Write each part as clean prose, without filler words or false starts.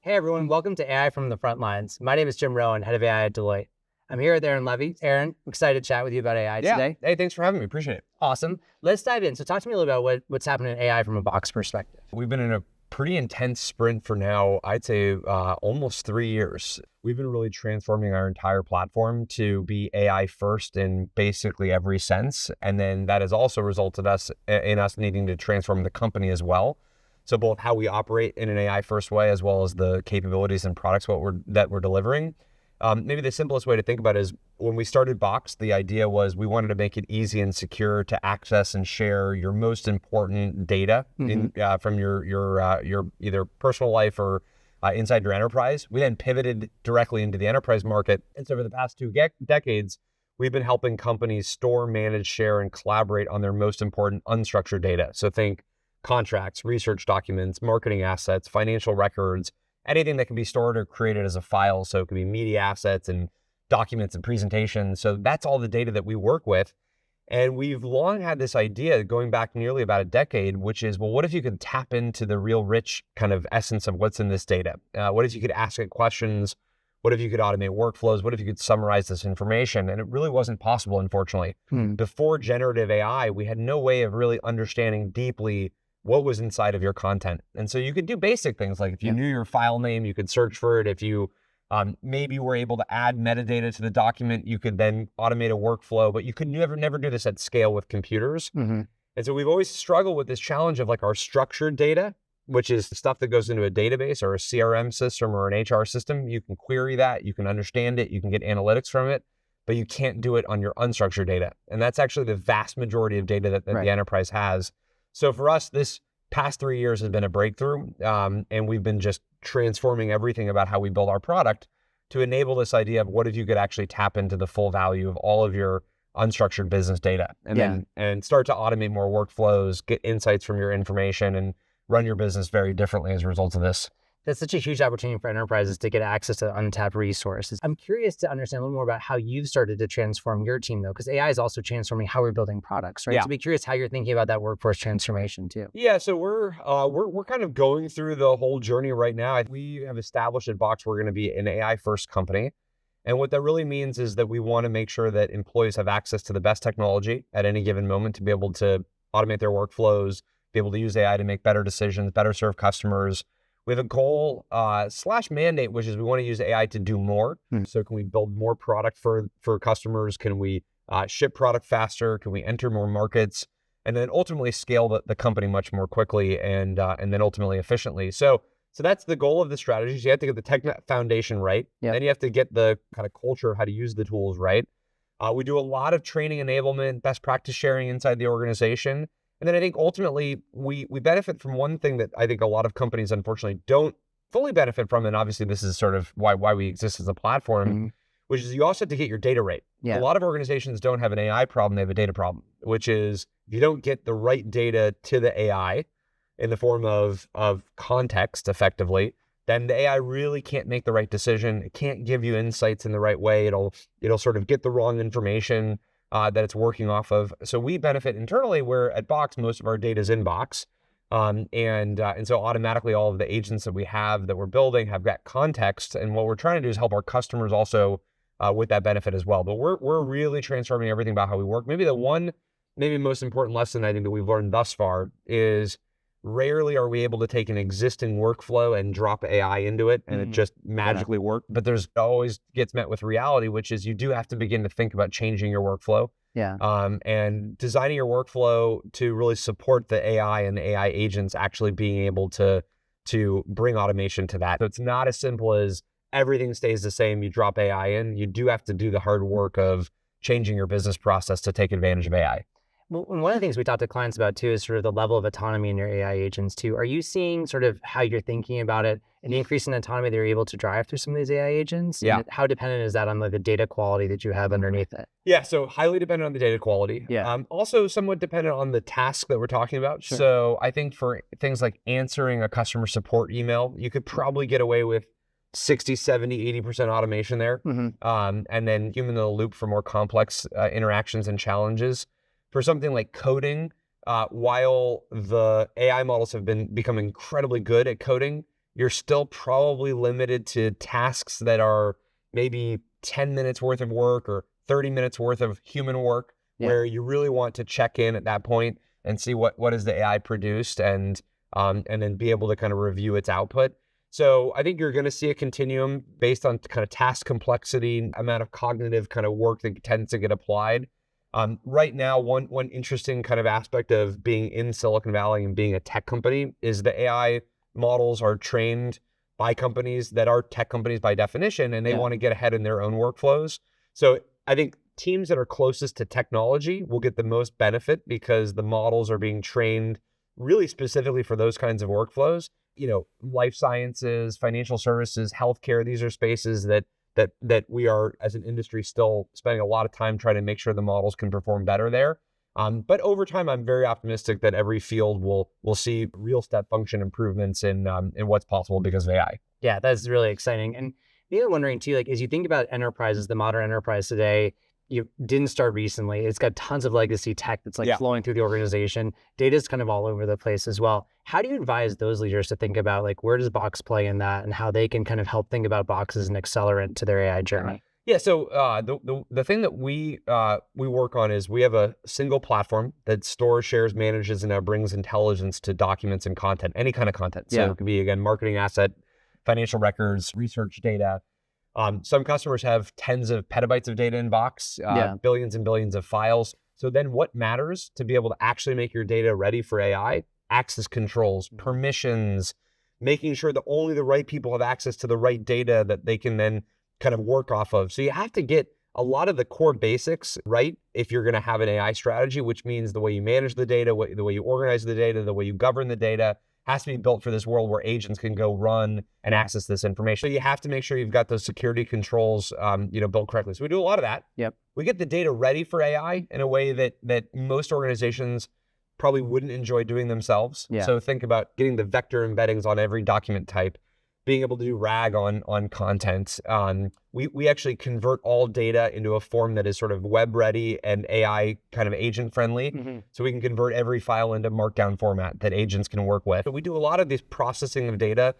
Hey everyone, welcome to AI from the Front Lines. My name is Jim Rowan, head of AI at Deloitte. I'm here with Aaron Levy. Aaron, I'm excited to chat with you about AI today. Hey, thanks for having me. Appreciate it. Awesome. Let's dive in. So talk to me a little about what's happening in AI from a Box perspective. We've been in a pretty intense sprint for now, I'd say almost 3 years. We've been really transforming our entire platform to be AI first in basically every sense. And then that has also resulted in us needing to transform the company as well. So both how we operate in an AI first way, as well as the capabilities and products that we're delivering. Maybe the simplest way to think about it is when we started Box, the idea was we wanted to make it easy and secure to access and share your most important data from your either personal life or inside your enterprise. We then pivoted directly into the enterprise market. And so for the past two decades, we've been helping companies store, manage, share, and collaborate on their most important unstructured data. So think contracts, research documents, marketing assets, financial records, anything that can be stored or created as a file. So it could be media assets and documents and presentations. So that's all the data that we work with. And we've long had this idea going back nearly about a decade, which is, well, what if you could tap into the real rich kind of essence of what's in this data? What if you could ask it questions? What if you could automate workflows? What if you could summarize this information? And it really wasn't possible, unfortunately. Before generative AI, we had no way of really understanding deeply what was inside of your content. And so you could do basic things like if you knew your file name, you could search for it. If you maybe were able to add metadata to the document, you could then automate a workflow, but you could never do this at scale with computers. And so we've always struggled with this challenge of like our structured data, which is the stuff that goes into a database or a CRM system or an HR system. You can query that, you can understand it, you can get analytics from it, but you can't do it on your unstructured data. And that's actually the vast majority of data that the enterprise has. So for us, this past 3 years has been a breakthrough, and we've been just transforming everything about how we build our product to enable this idea of what if you could actually tap into the full value of all of your unstructured business data and start to automate more workflows, get insights from your information, and run your business very differently as a result of this. That's such a huge opportunity for enterprises to get access to untapped resources. I'm curious to understand a little more about how you've started to transform your team, though, because AI is also transforming how we're building products, right? Yeah. So be curious how you're thinking about that workforce transformation too. Yeah, so we're kind of going through the whole journey right now. We have established at Box we're going to be an AI first company. And what that really means is that we want to make sure that employees have access to the best technology at any given moment to be able to automate their workflows, be able to use AI to make better decisions, better serve customers. We have a goal / mandate, which is we want to use AI to do more. So can we build more product for customers? Can we ship product faster? Can we enter more markets? And then ultimately scale the company much more quickly and then ultimately efficiently. So that's the goal of the strategy. So you have to get the tech foundation right. Then you have to get the kind of culture of how to use the tools right. We do a lot of training enablement, best practice sharing inside the organization. And then I think ultimately we benefit from one thing that I think a lot of companies unfortunately don't fully benefit from. And obviously this is sort of why we exist as a platform, which is you also have to get your data right. A lot of organizations don't have an AI problem, they have a data problem, which is if you don't get the right data to the AI in the form of context effectively, then the AI really can't make the right decision. It can't give you insights in the right way. It'll sort of get the wrong information that it's working off of. So we benefit internally where at Box, most of our data is in Box. And so automatically all of the agents that we have that we're building have got context. And what we're trying to do is help our customers also with that benefit as well. But we're really transforming everything about how we work. Maybe the one, most important lesson I think that we've learned thus far is rarely are we able to take an existing workflow and drop AI into it and it just magically work. But there's always gets met with reality, which is you do have to begin to think about changing your workflow. And designing your workflow to really support the AI and the AI agents actually being able to bring automation to that. So it's not as simple as everything stays the same, you drop AI in. You do have to do the hard work of changing your business process to take advantage of AI. Well, and one of the things we talk to clients about too is sort of the level of autonomy in your AI agents too. Are you seeing sort of how you're thinking about it, an increase in autonomy they're able to drive through some of these AI agents? Yeah. And how dependent is that on like the data quality that you have underneath it? Yeah, so highly dependent on the data quality. Also somewhat dependent on the task that we're talking about. So I think for things like answering a customer support email, you could probably get away with 60, 70, 80% automation there. And then human in the loop for more complex interactions and challenges. For something like coding, while the AI models have become incredibly good at coding, you're still probably limited to tasks that are maybe 10 minutes worth of work or 30 minutes worth of human work, where you really want to check in at that point and see what is the AI produced, and then be able to kind of review its output. So I think you're going to see a continuum based on kind of task complexity, amount of cognitive kind of work that tends to get applied. Right now, one interesting kind of aspect of being in Silicon Valley and being a tech company is the AI models are trained by companies that are tech companies by definition, and they want to get ahead in their own workflows. So I think teams that are closest to technology will get the most benefit because the models are being trained really specifically for those kinds of workflows. Life sciences, financial services, healthcare, these are spaces that we are, as an industry, still spending a lot of time trying to make sure the models can perform better there. But over time, I'm very optimistic that every field will see real step function improvements in what's possible because of AI. Yeah, that's really exciting. And maybe I'm wondering too, like, as you think about enterprises, the modern enterprise today, you didn't start recently. It's got tons of legacy tech that's flowing through the organization. Data's kind of all over the place as well. How do you advise those leaders to think about, like, where does Box play in that, and how they can kind of help think about Box as an accelerant to their AI journey? Yeah, so the thing that we work on is we have a single platform that stores, shares, manages, and now brings intelligence to documents and content, any kind of content. So it could be, again, marketing asset, financial records, research data. Some customers have tens of petabytes of data in Box, billions and billions of files. So then what matters to be able to actually make your data ready for AI? Access controls, permissions, making sure that only the right people have access to the right data that they can then kind of work off of. So you have to get a lot of the core basics right if you're going to have an AI strategy, which means the way you manage the data, the way you organize the data, the way you govern the data has to be built for this world where agents can go run and access this information. So you have to make sure you've got those security controls, built correctly. So we do a lot of that. Yep. We get the data ready for AI in a way that most organizations probably wouldn't enjoy doing themselves. Yeah. So think about getting the vector embeddings on every document type, being able to do RAG on content. We actually convert all data into a form that is sort of web ready and AI kind of agent friendly. Mm-hmm. So we can convert every file into markdown format that agents can work with. So we do a lot of this processing of data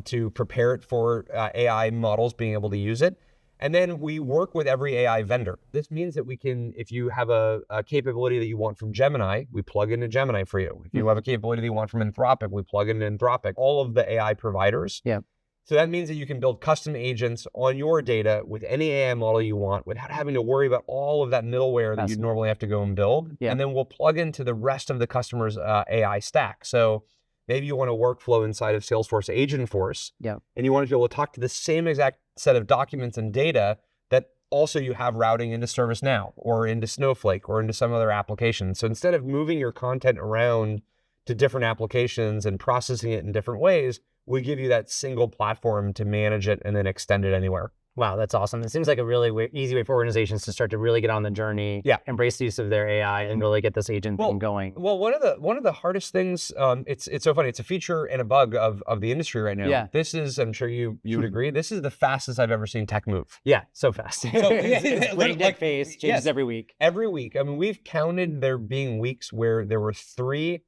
to prepare it for AI models being able to use it. And then we work with every AI vendor. This means that we can, if you have a capability that you want from Gemini, we plug into Gemini for you. If you have a capability that you want from Anthropic, we plug into Anthropic. All of the AI providers. Yeah. So that means that you can build custom agents on your data with any AI model you want without having to worry about all of that middleware that you'd normally have to go and build. Yeah. And then we'll plug into the rest of the customer's AI stack. So maybe you want a workflow inside of Salesforce Agentforce, and you want to be able to talk to the same exact set of documents and data that also you have routing into ServiceNow or into Snowflake or into some other application. So instead of moving your content around to different applications and processing it in different ways, we give you that single platform to manage it and then extend it anywhere. Wow, that's awesome. It seems like a really easy way for organizations to start to really get on the journey, embrace the use of their AI, and really get this agent thing going. Well, one of the hardest things, it's so funny. It's a feature and a bug of the industry right now. Yeah. This is, I'm sure you would agree, this is the fastest I've ever seen tech move. Yeah, so fast. It's breakneck pace, changes every week. Every week. I mean, we've counted there being weeks where there were three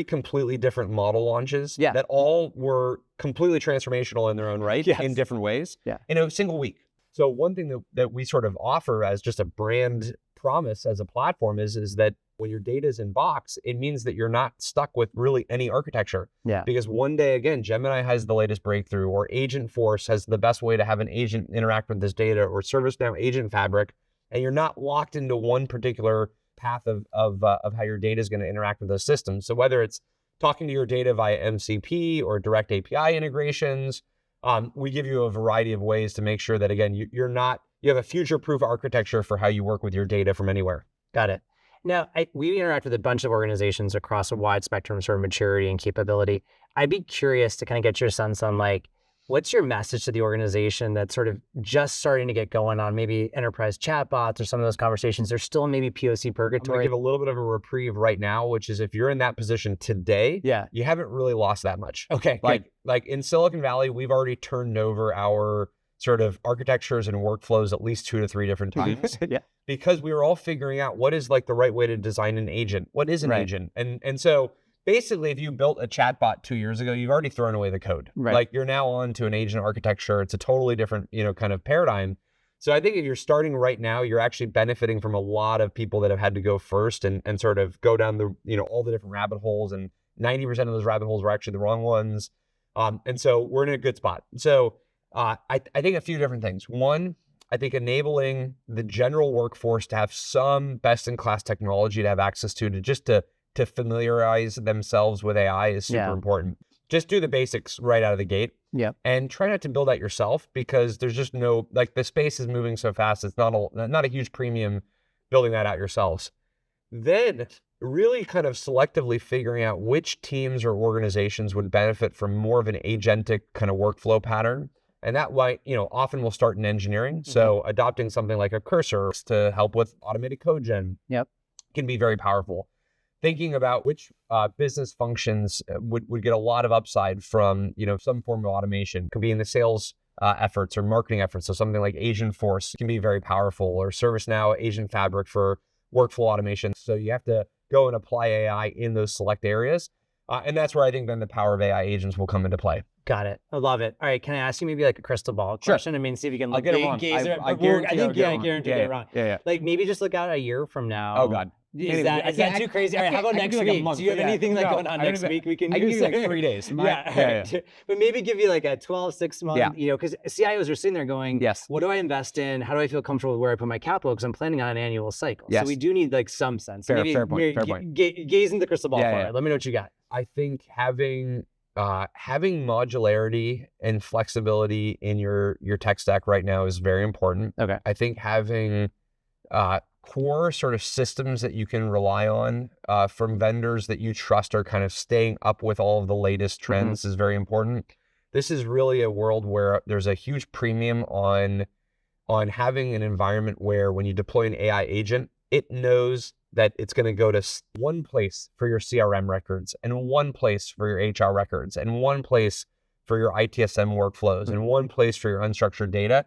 completely different model launches that all were completely transformational in their own right in different ways in a single week. So one thing that we sort of offer as just a brand promise as a platform is that when your data is in Box, it means that you're not stuck with really any architecture. Yeah. Because one day, again, Gemini has the latest breakthrough, or Agentforce has the best way to have an agent interact with this data, or ServiceNow Agent Fabric, and you're not locked into one particular path of how your data is going to interact with those systems. So whether it's talking to your data via MCP or direct API integrations, we give you a variety of ways to make sure that, again, you have a future-proof architecture for how you work with your data from anywhere. Got it. Now, we interact with a bunch of organizations across a wide spectrum of sort of maturity and capability. I'd be curious to kind of get your sense on, like, what's your message to the organization that's sort of just starting to get going on maybe enterprise chatbots or some of those conversations? They're still maybe POC purgatory. I'm gonna give a little bit of a reprieve right now, which is if you're in that position today, you haven't really lost that much. Okay. Like in Silicon Valley, we've already turned over our sort of architectures and workflows at least 2 to 3 different times. Because we were all figuring out what is like the right way to design an agent. What is an agent? And so basically, if you built a chatbot 2 years ago, you've already thrown away the code. Right. Like you're now on to an agent architecture. It's a totally different, kind of paradigm. So I think if you're starting right now, you're actually benefiting from a lot of people that have had to go first and sort of go down the, all the different rabbit holes, and 90% of those rabbit holes were actually the wrong ones. And so we're in a good spot. So I think a few different things. One, I think enabling the general workforce to have some best-in-class technology to have access to familiarize themselves with AI is super important. Just do the basics right out of the gate. Yeah. And try not to build that yourself, because there's just no, like, the space is moving so fast. It's not a huge premium building that out yourselves. Then really kind of selectively figuring out which teams or organizations would benefit from more of an agentic kind of workflow pattern. And that might, often will start in engineering. So adopting something like a Cursor to help with automated code gen can be very powerful. Thinking about which business functions would get a lot of upside from, some form of automation. Could be in the sales efforts or marketing efforts. So something like Agentforce can be very powerful, or ServiceNow Agent Fabric for workflow automation. So you have to go and apply AI in those select areas. And that's where I think then the power of AI agents will come into play. Got it. I love it. All right. Can I ask you maybe like a crystal ball question? I mean, see if you can I'll get it wrong. I guarantee I get it wrong. Yeah. Like maybe just look out a year from now. Oh God. Is that too crazy? All right, how about next week? Do you have anything going on next week we can use? I can give you like 3 days. But maybe give you like a 6 month, because CIOs are sitting there going, what do I invest in? How do I feel comfortable with where I put my capital? Because I'm planning on an annual cycle. So we do need like some sense. Fair point. Gaze in the crystal ball for it. Let me know what you got. I think having modularity and flexibility in your tech stack right now is very important. Okay. I think having core sort of systems that you can rely on from vendors that you trust are kind of staying up with all of the latest trends is very important. This is really a world where there's a huge premium on having an environment where when you deploy an AI agent, it knows that it's going to go to one place for your CRM records, and one place for your HR records, and one place for your ITSM workflows, and one place for your unstructured data.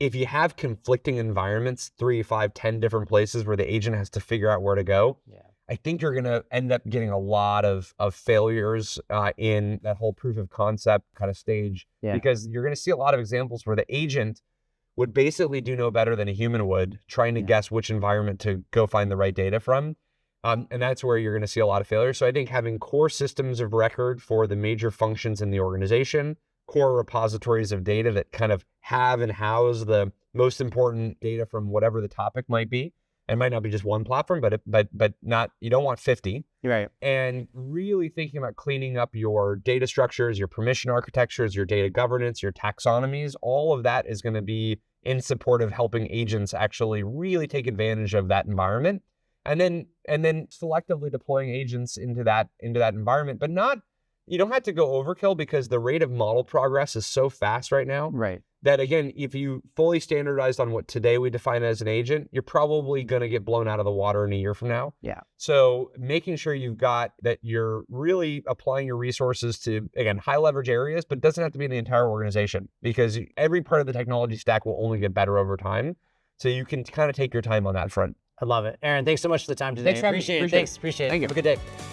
If you have conflicting environments, 3, 5, 10 different places where the agent has to figure out where to go, I think you're going to end up getting a lot of failures in that whole proof of concept kind of stage, because you're going to see a lot of examples where the agent would basically do no better than a human would, trying to guess which environment to go find the right data from. And that's where you're going to see a lot of failures. So I think having core systems of record for the major functions in the organization, core repositories of data that kind of have and house the most important data from whatever the topic might be. It might not be just one platform, but not, you don't want 50. Right. And really thinking about cleaning up your data structures, your permission architectures, your data governance, your taxonomies, all of that is going to be in support of helping agents actually really take advantage of that environment. And then selectively deploying agents into that environment, but not, you don't have to go overkill, because the rate of model progress is so fast right now. Right. That again, if you fully standardized on what today we define as an agent, you're probably going to get blown out of the water in a year from now. Yeah. So making sure you've got that you're really applying your resources to, again, high leverage areas, but it doesn't have to be in the entire organization, because every part of the technology stack will only get better over time. So you can kind of take your time on that front. I love it. Aaron, thanks so much for the time today. Thanks for having me. Appreciate it. Thanks. Appreciate it. Thank you. Have a good day.